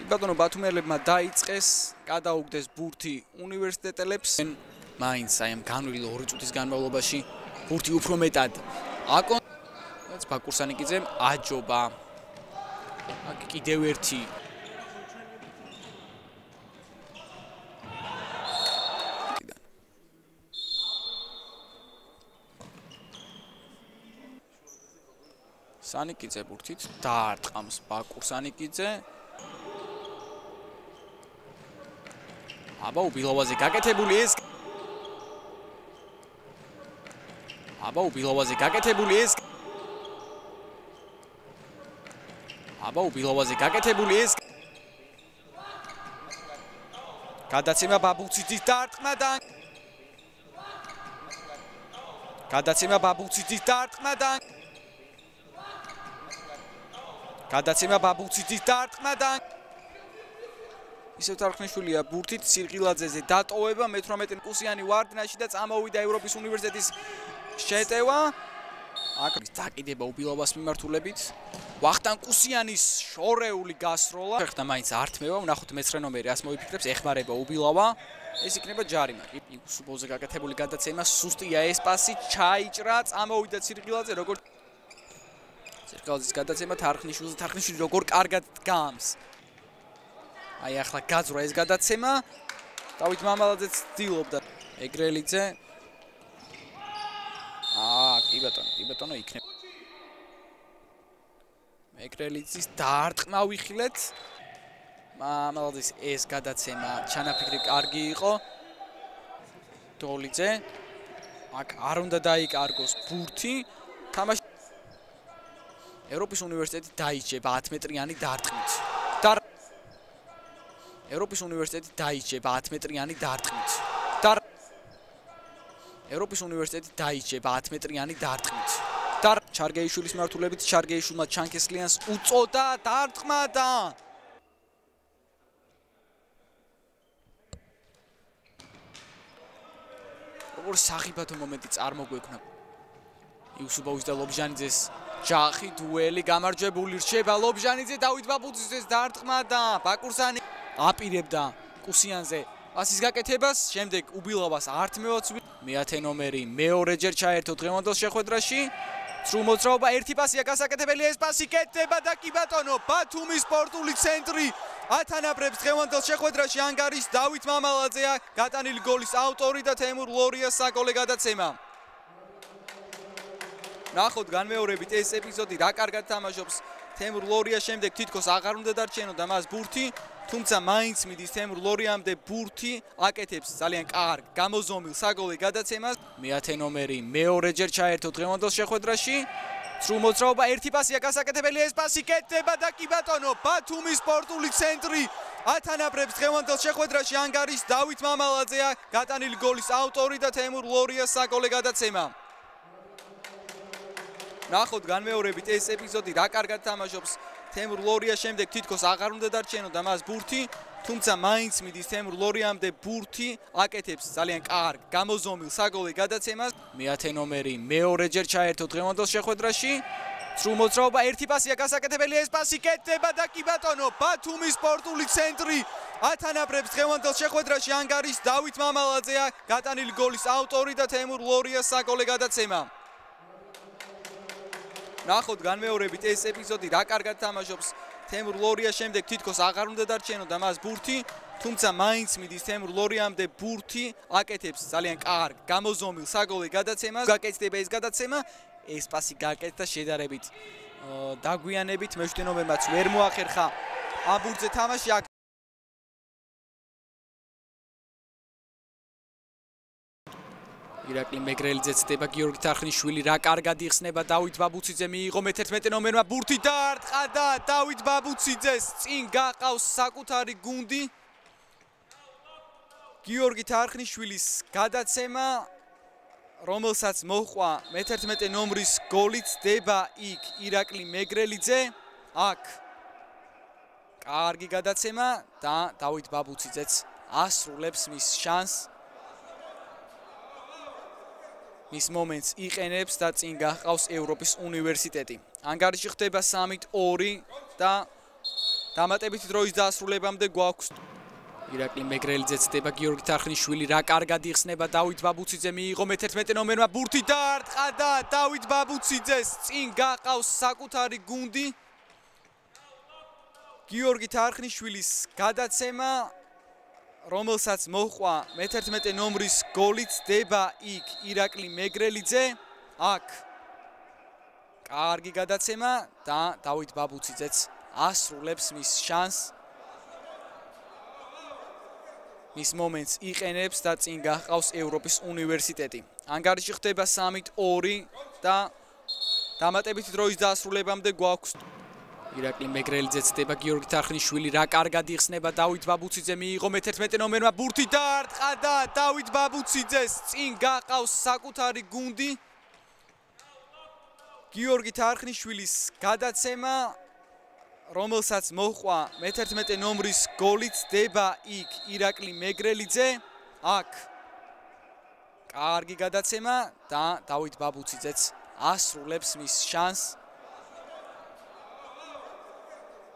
ბატონო ბათუმელებმა დაიწყეს, გადაუგდეს ბურთი უნივერსიტეტელებს. მაინც აი ამ განვლილი 2 წუთის განმავლობაში ბურთი უფრო მეტად აკონტროლებს ბაკურსანიკიძემ აჯობა. აქ კიდევ ერთი სანიკიძე ბურთით დაარტყამს ბაკურსანიკიძე. აბა უბილავაზე გაკეთებული ეს გადაცემა ბაბუციძის დაარტყმადან ისევ თარხნიშვილია ბურთით სირღილაძეზე დატოვება მე-18 კუსიანი ვარდნაში და წამოვიდა ევროპის უნივერსიტეტის შეტევა. აქ დაკიდება უბილავას მიმართულებით. ვახტან კუსიანის შორეული გასროლა. ხერხდა მაინც ართმევა, ვნახოთ მე-9 ნომერი ას მოიფიქრებს, ეხმარება უბილავა. ეს იქნება ჯარიმა. უსუბოზე გაკეთებული გადაცემა, სუსტია ეს პასი, ჩაიჭრა, წამოვიდა სირღილაძე, როგორც სირღილაძის გადაცემა თარხნიშვილზე როგორ კარგად დგამს. აი ახლა გაძრა ეს გადაცემა. დავით მამალაძეც ცდილობდა. ეგრელიძე. კი ბატონო იქნება. ეგრელიძის დაარტყმა ვიხილეთ. მამალაძის ეს გადაცემა ჩანაფიქრი კარგი იყო. დოლიძე. აქ არ უნდა დაიკარგოს ბურთი. თამაში ევროპის უნივერსიტეტი დაიჭება 10 მეტრიანი დარტყმით. ევროპის უნივერსიტეტი დაიჭება 10 მეტრიანი დარტყმით. ჩარგეიშვილის მართულებით ჩარგეიშვილმა ჩანკესლიანს უწოდა დარტყმა და როგორ სახიფათო მომენტი წარმოგვექნა. იუსუბოვის და ლობჟანიძეს ჯახი დუელი გამარჯვებული რჩება ლობჟანიძე დავით ბაბუციძეს დარტყმა და ბაკურსანი აპირებდა კუსიანზე პასის გაკეთებას, შემდეგ უბილავას ართმევაც მე-10 ნომერი მეორეჯერ ჩაერთო დღევანდელ შეხვედრაში. სრულ მოძრაობა, ერთი პასია გასაკეთებელი, ეს პასი კეთდება და კი ბატონო, ბათუმის სპორტული ცენტრი ათანაბრებს დღევანდელ შეხვედრაში ანგარის დავით მამალაძეა, გატანილი გოლის ავტორი და თემურ ლორიას საგოლე გადაცემა. ნახოთ განმეორებით ეს ეპიზოდი რა კარგად თამაშობს თემურ ლორია, შემდეგ თითქოს აღარ უნდა დარჩენოდა მას ბურთი, თუმცა მაინც მიდის თემურ ლორიამდე ბურთი, აკეთებს ძალიან კარგ გამოზომილ საგოლე გადაცემას. მე-10 ნომერი მეორეჯერ ჩაერთო დღევანდელ შეხვედრაში. სრულ მოძრაობა, ერთი პასია გასაკეთებელი, ეს პასი კეთდება და კი ბატონო, ბათუმის სპორტული ცენტრი ათანაბრებს დღევანდელ შეხვედრაში ანგარის დავით მამალაძეა, გატანილი გოლის ავტორი და თემურ ლორიას საგოლე გადაცემა. ნახოთ განმეორებით ეს ეპიზოდი რა კარგად თამაშობს თემურ ლორია, შემდეგ თითქოს აღარ უნდა დარჩენოდა მას ბურთი, თუმცა მაინც მიდის თემურ ლორიამდე ბურთი, აკეთებს ძალიან კარგ გამოზომილ საგოლე გადაცემას. მე-10 ნომერი მეორეჯერ ჩაერთო დღევანდელ შეხვედრაში. სრულ მოძრაობა, ერთი პასია გასაკეთებელი, ეს პასი კეთდება და კი ბატონო, ბათუმის სპორტული ცენტრი ათანაბრებს დღევანდელ შეხვედრაში ანგარის დავით მამალაძეა, გატანილი გოლის ავტორი და თემურ ლორიას საგოლე გადაცემა. ნახოთ განმეორებით ეს ეპიზოდი რა კარგად თამაშობს თემურ ლორია, შემდეგ თითქოს აღარ უნდა დარჩენოდა მას ბურთი, თუმცა მაინც მიდის თემურ ლორიამდე ბურთი, აკეთებს ძალიან კარგ გამოზომილ საგოლე გადაცემას. გაკეთდება ეს გადაცემა, ეს პასი გაკეთდა შედარებით დაგვიანებით, მე-7 ნომერმაც ვერ მოახერხა ამ ბურთზე თამაში. ირაკლი მეგრელიძე ცდება, გიორგი თარხნიშვილი რა კარგად იხსნება, დავით ბაბუციძე მიიღო მე-11 ნომერმა ბურთი დაარტყა და დავით ბაბუციძეს წინ გაყავს საკუთარი გუნდი. გიორგი თარხნიშვილის გადაცემა, რომელსაც მოჰყვა მე-11 ნომრის გოლით, დება იქ ირაკლი მეგრელიძე. აქ კარგი გადაცემა და დავით ბაბუციძეც ასრულებს მის შანსს. მის მომენტს იყენებს და წინ გაჰყავს ევროპის უნივერსიტეტი. ანგარიში ხდება 3-2 და დამატებითი დროის დასრულებამდე გვაქვს ირაკლი მეგრელიძე ცდება გიორგი თარხნიშვილი რა კარგად იხსნება დავით ბაბუციძე მიიღო მე-11 ნომერმა ბურთი დაარტყა და დავით ბაბუციძეს წინ გაყავს საკუთარი გუნდი გიორგი თარხნიშვილის გადაცემა რომელსაც მოჰყვა მე-11 ნომრის გოლით დება იქ ირაკლი მეგრელიძე აქ კარგი გადაცემა და დავით ბაბუციძეც ასრულებს მის შანსს მის მომენტს იყენებს და წინ გაჰყავს ევროპის უნივერსიტეტი. ანგარიში ხდება 3-2 და დამატებითი დროის დასრულებამდე გვაქვს ირაკლი მეგრელიძე ცდება გიორგი თარხნიშვილი რა კარგად იხსნება დავით ბაბუციძე მიიღო მე-11 ნომერმა ბურთი დაარტყა და დავით ბაბუციძეს წინ გაყავს საკუთარი გუნდი გიორგი თარხნიშვილის გადაცემა რომელსაც მოჰყვა მე-11 ნომრის გოლით დება იქ ირაკლი მეგრელიძე აქ კარგი გადაცემა და დავით ბაბუციძეც ასრულებს მის შანსს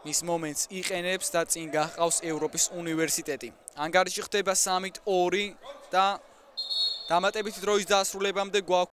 მის მომენტს იყენებს და წინ გაჰყავს ევროპის უნივერსიტეტი. ანგარიში ხდება 3-2 და დამატებითი დროის დასრულებამდე გვაქვს